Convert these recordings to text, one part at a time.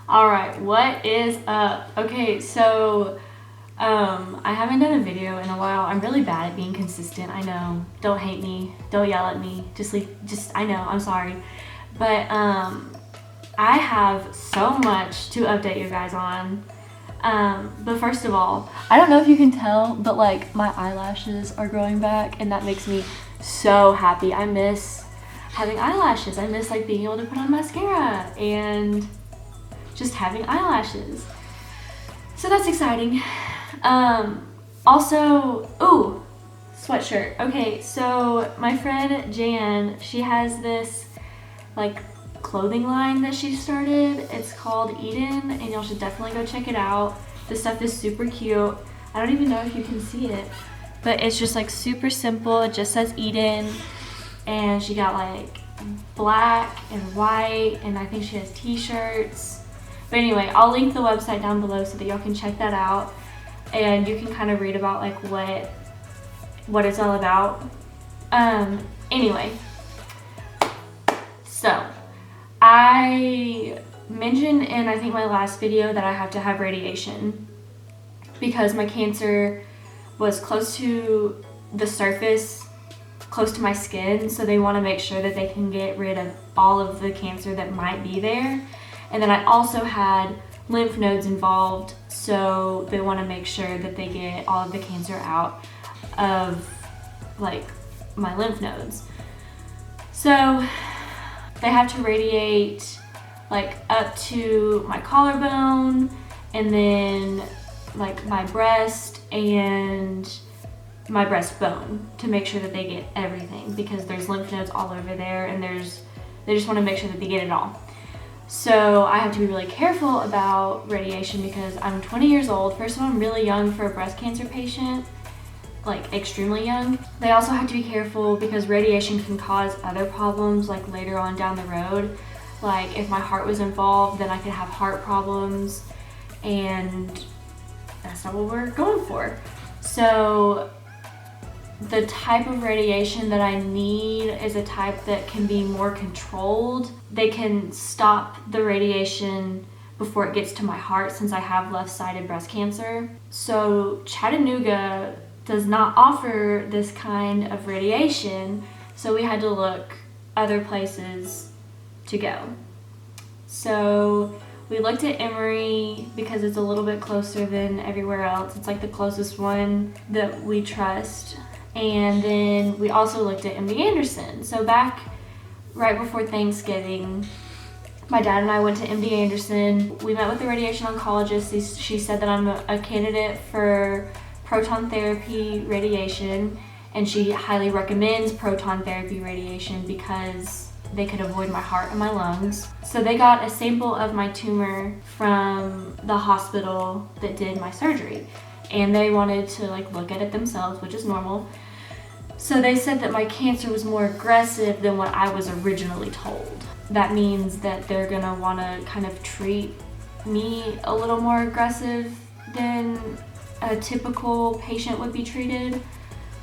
Alright, what is up? Okay, so I haven't done a video in a while. I'm really bad at being consistent, I know. Don't hate me, don't yell at me, I know, I'm sorry. But I have so much to update you guys on. But first of all, I don't know if you can tell, but like my eyelashes are growing back and that makes me so happy. I miss having eyelashes. I miss like being able to put on mascara and just having eyelashes. So that's exciting. Also, ooh, sweatshirt. Okay, so my friend Jan, she has this like clothing line that she started. It's called Eden and y'all should definitely go check it out. This stuff is super cute. I don't even know if you can see it, but it's just like super simple. It just says Eden and she got like black and white and I think she has t-shirts. But anyway, I'll link the website down below so that y'all can check that out and you can kind of read about like what it's all about. Anyway, so I mentioned in I think my last video that I have to have radiation because my cancer was close to the surface, close to my skin, so they want to make sure that they can get rid of all of the cancer that might be there. And then I also had lymph nodes involved, so they want to make sure that they get all of the cancer out of like my lymph nodes. So they have to radiate like up to my collarbone and then like my breast and my breastbone to make sure that they get everything because there's lymph nodes all over there and they just want to make sure that they get it all. So I have to be really careful about radiation because I'm 20 years old. First of all, I'm really young for a breast cancer patient, like extremely young. They also have to be careful because radiation can cause other problems like later on down the road. Like if my heart was involved, then I could have heart problems and that's not what we're going for. So the type of radiation that I need is a type that can be more controlled. They can stop the radiation before it gets to my heart since I have left-sided breast cancer. So Chattanooga does not offer this kind of radiation, so we had to look other places to go. So we looked at Emory because it's a little bit closer than everywhere else. It's like the closest one that we trust. And then we also looked at MD Anderson. So back right before Thanksgiving, my dad and I went to MD Anderson. We met with the radiation oncologist. She said that I'm a candidate for proton therapy radiation, and she highly recommends proton therapy radiation because they could avoid my heart and my lungs. So they got a sample of my tumor from the hospital that did my surgery, and they wanted to like look at it themselves, which is normal. So they said that my cancer was more aggressive than what I was originally told. That means that they're gonna wanna kind of treat me a little more aggressive than a typical patient would be treated.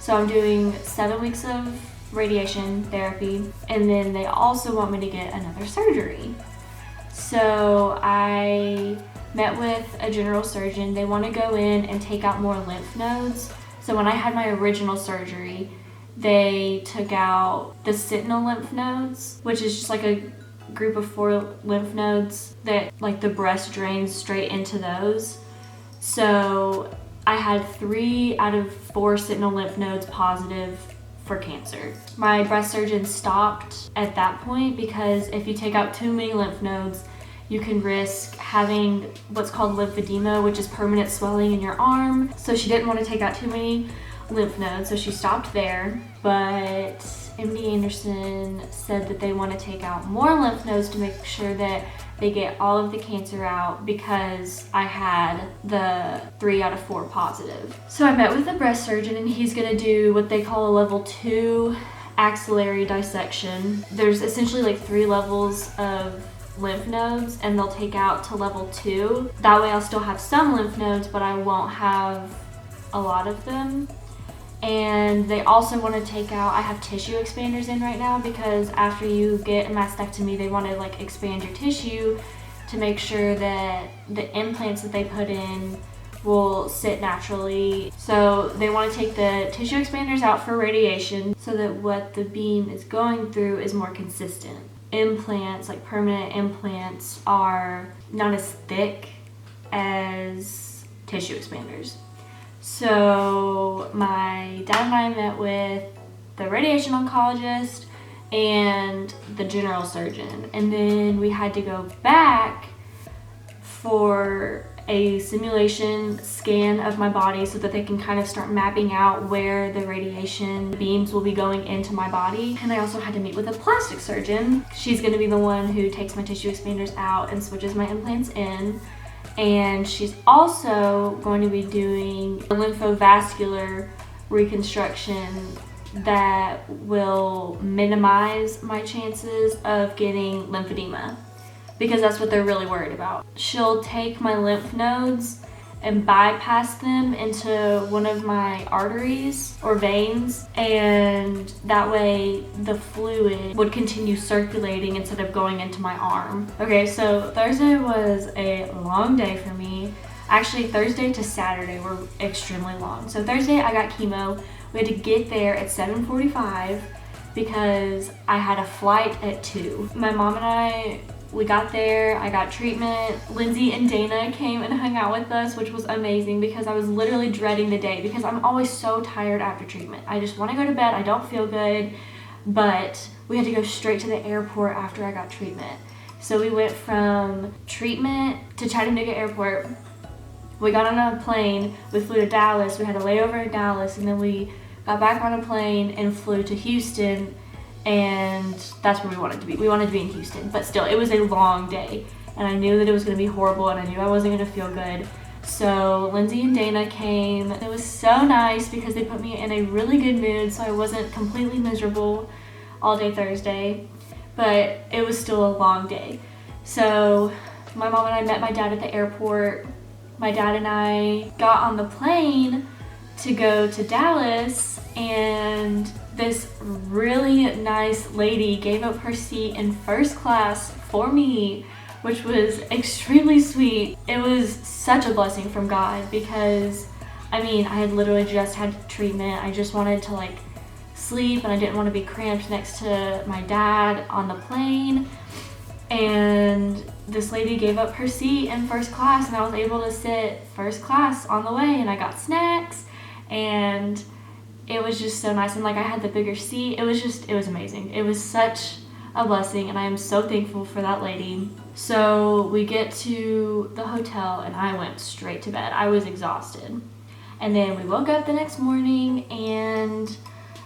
So I'm doing 7 weeks of radiation therapy, and then they also want me to get another surgery. So I met with a general surgeon. They want to go in and take out more lymph nodes. So when I had my original surgery, they took out the sentinel lymph nodes, which is just like a group of 4 lymph nodes that like the breast drains straight into those. So I had 3 out of 4 sentinel lymph nodes positive for cancer. My breast surgeon stopped at that point because if you take out too many lymph nodes, you can risk having what's called lymphedema, which is permanent swelling in your arm. So she didn't want to take out too many lymph nodes, so she stopped there. But MD Anderson said that they want to take out more lymph nodes to make sure that they get all of the cancer out because I had the 3 out of 4 positive. So I met with the breast surgeon and he's gonna do what they call a level 2 axillary dissection. There's essentially like 3 levels of lymph nodes and they'll take out to level 2. That way I'll still have some lymph nodes, but I won't have a lot of them. And they also want to take out, I have tissue expanders in right now because after you get a mastectomy, they want to like expand your tissue to to make sure that the implants that they put in will sit naturally. So they want to take the tissue expanders out for radiation so that what the beam is going through is more consistent. Implants, like permanent implants, are not as thick as tissue expanders. So my dad and I met with the radiation oncologist and the general surgeon, and then we had to go back for a simulation scan of my body so that they can kind of start mapping out where the radiation beams will be going into my body. And I also had to meet with a plastic surgeon. She's going to be the one who takes my tissue expanders out and switches my implants in. And she's also going to be doing a lymphovascular reconstruction that will minimize my chances of getting lymphedema, because that's what they're really worried about. She'll take my lymph nodes and bypass them into one of my arteries or veins, and that way the fluid would continue circulating instead of going into my arm. Okay, so Thursday was a long day for me. Actually, Thursday to Saturday were extremely long. So Thursday I got chemo. We had to get there at 7:45 because I had a flight at 2. My mom and we got there, I got treatment. Lindsay and Dana came and hung out with us, which was amazing because I was literally dreading the day because I'm always so tired after treatment. I just want to go to bed, I don't feel good, but we had to go straight to the airport after I got treatment. So we went from treatment to Chattanooga airport. We got on a plane, we flew to Dallas, we had a layover in Dallas, and then we got back on a plane and flew to Houston. And that's where we wanted to be. We wanted to be in Houston, but still, it was a long day. And I knew that it was gonna be horrible and I knew I wasn't gonna feel good. So Lindsay and Dana came. It was so nice because they put me in a really good mood so I wasn't completely miserable all day Thursday, but it was still a long day. So my mom and I met my dad at the airport. My dad and I got on the plane to go to Dallas, and this really nice lady gave up her seat in first class for me, which was extremely sweet. It was such a blessing from God because, I mean, I had literally just had treatment. I just wanted to like sleep and I didn't want to be cramped next to my dad on the plane. And this lady gave up her seat in first class and I was able to sit first class on the way, and I got snacks, and it was just so nice. And like I had the bigger seat. It was amazing. It was such a blessing, and I am so thankful for that lady. So we get to the hotel and I went straight to bed. I was exhausted. And then we woke up the next morning and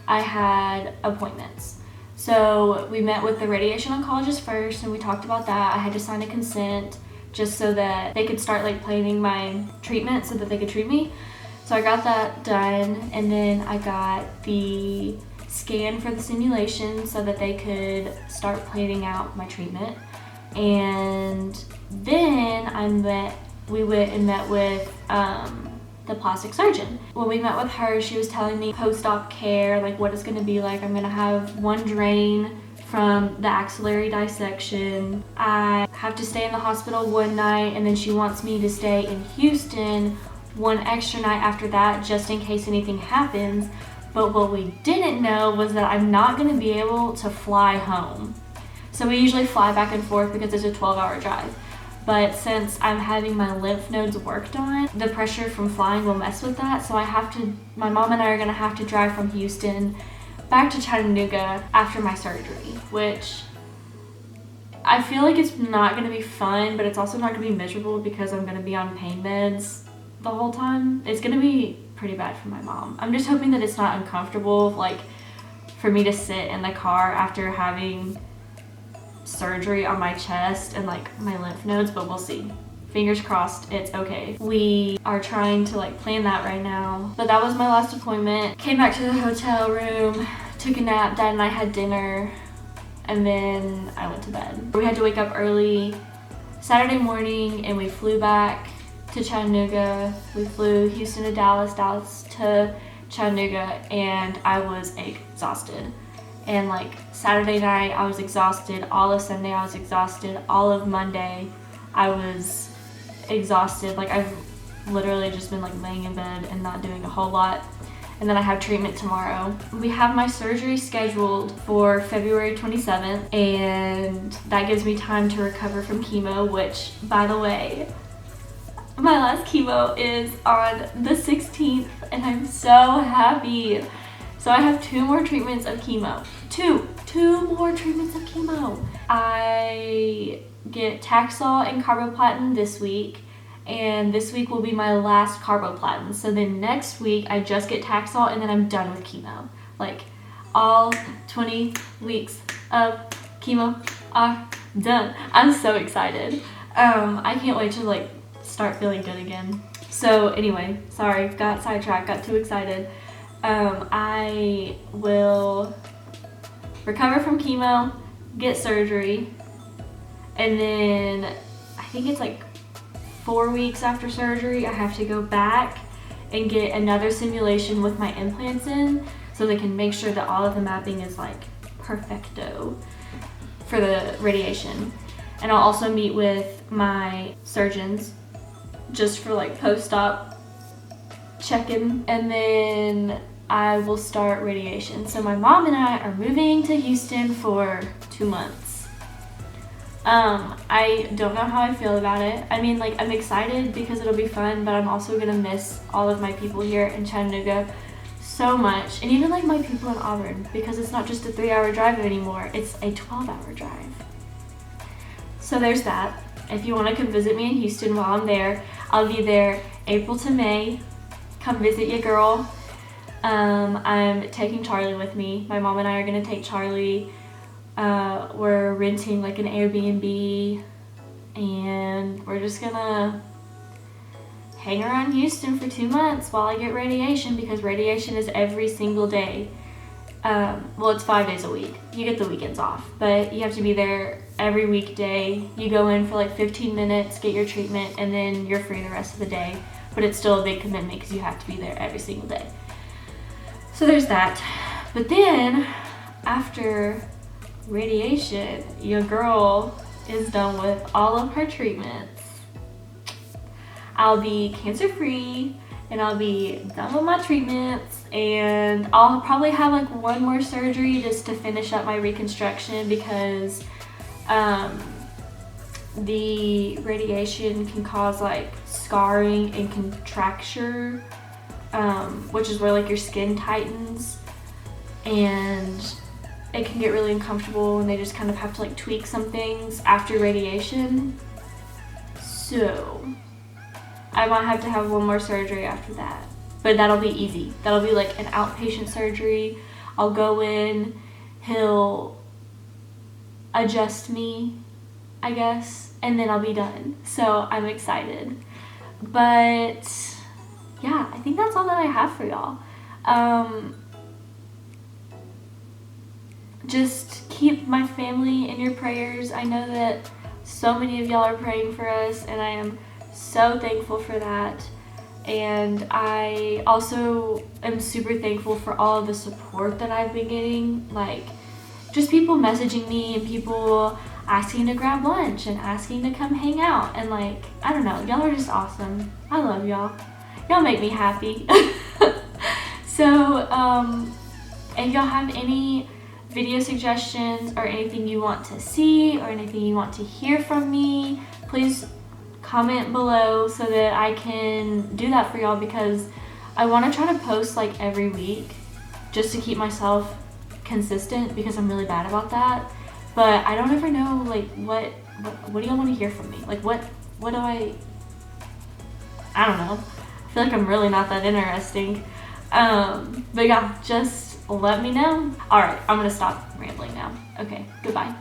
I had appointments. So we met with the radiation oncologist first and we talked about that. I had to sign a consent just so that they could start like planning my treatment so that they could treat me. So I got that done, and then I got the scan for the simulation so that they could start planning out my treatment. And then we went and met with the plastic surgeon. When we met with her, she was telling me post-op care, like what it's gonna be like. I'm gonna have one drain from the axillary dissection. I have to stay in the hospital one night, and then she wants me to stay in Houston one extra night after that just in case anything happens. But what we didn't know was that I'm not gonna be able to fly home. So we usually fly back and forth because it's a 12-hour drive. But since I'm having my lymph nodes worked on, the pressure from flying will mess with that. So my mom and I are gonna have to drive from Houston back to Chattanooga after my surgery, which I feel like it's not gonna be fun, but it's also not gonna be miserable because I'm gonna be on pain meds the whole time. It's gonna be pretty bad for my mom. I'm just hoping that it's not uncomfortable, like for me to sit in the car after having surgery on my chest and like my lymph nodes, but we'll see. Fingers crossed it's okay. We are trying to like plan that right now. But that was my last appointment. Came back to the hotel room, took a nap, Dad and I had dinner, and then I went to bed. We had to wake up early Saturday morning and we flew back to Chattanooga. We flew Houston to Dallas, Dallas to Chattanooga, and I was exhausted. And like Saturday night I was exhausted, all of Sunday I was exhausted, all of Monday I was exhausted. Like I've literally just been like laying in bed and not doing a whole lot. And then I have treatment tomorrow. We have my surgery scheduled for February 27th, and that gives me time to recover from chemo, which, by the way, my last chemo is on the 16th, and I'm so happy. So I have 2 more treatments of chemo. Two more treatments of chemo. I get Taxol and carboplatin this week, and this week will be my last carboplatin. So then next week I just get Taxol, and then I'm done with chemo. Like all 20 weeks of chemo are done. I'm so excited. I can't wait to like start feeling good again. So anyway, sorry, got sidetracked, got too excited. I will recover from chemo, get surgery, and then I think it's like 4 weeks after surgery, I have to go back and get another simulation with my implants in so they can make sure that all of the mapping is like perfecto for the radiation. And I'll also meet with my surgeons just for like post-op check-in, and then I will start radiation. So my mom and I are moving to Houston for 2 months. I don't know how I feel about it. I mean, like, I'm excited because it'll be fun, but I'm also gonna miss all of my people here in Chattanooga so much. And even like my people in Auburn, because it's not just a 3-hour drive anymore, it's a 12-hour drive. So there's that. If you wanna come visit me in Houston while I'm there, I'll be there April to May. Come visit your girl. I'm taking Charlie with me. My mom and I are gonna take Charlie. We're renting like an Airbnb, and we're just gonna hang around Houston for 2 months while I get radiation, because radiation is every single day. Well, it's 5 days a week. You get the weekends off, but you have to be there every weekday. You go in for like 15 minutes, get your treatment, and then you're free the rest of the day. But it's still a big commitment because you have to be there every single day. So there's that. But then after radiation, your girl is done with all of her treatments. I'll be cancer-free, and I'll be done with my treatments, and I'll probably have like 1 more surgery just to finish up my reconstruction, because the radiation can cause like scarring and contracture, which is where like your skin tightens, and it can get really uncomfortable, and they just kind of have to like tweak some things after radiation. So I might have to have 1 more surgery after that, but that'll be easy. That'll be like an outpatient surgery. I'll go in, he'll adjust me, I guess, and then I'll be done. So I'm excited. But yeah, I think that's all that I have for y'all. Just keep my family in your prayers. I know that so many of y'all are praying for us, and I am so thankful for that. And I also am super thankful for all of the support that I've been getting, like just people messaging me and people asking to grab lunch and asking to come hang out, and like, I don't know, y'all are just awesome. I love y'all. Y'all make me happy. So if y'all have any video suggestions or anything you want to see or anything you want to hear from me, please comment below so that I can do that for y'all, because I want to try to post like every week just to keep myself consistent, because I'm really bad about that. But I don't ever know like what do y'all want to hear from me? Like what do I don't know. I feel like I'm really not that interesting. But yeah, just let me know. Alright, I'm gonna stop rambling now. Okay, goodbye.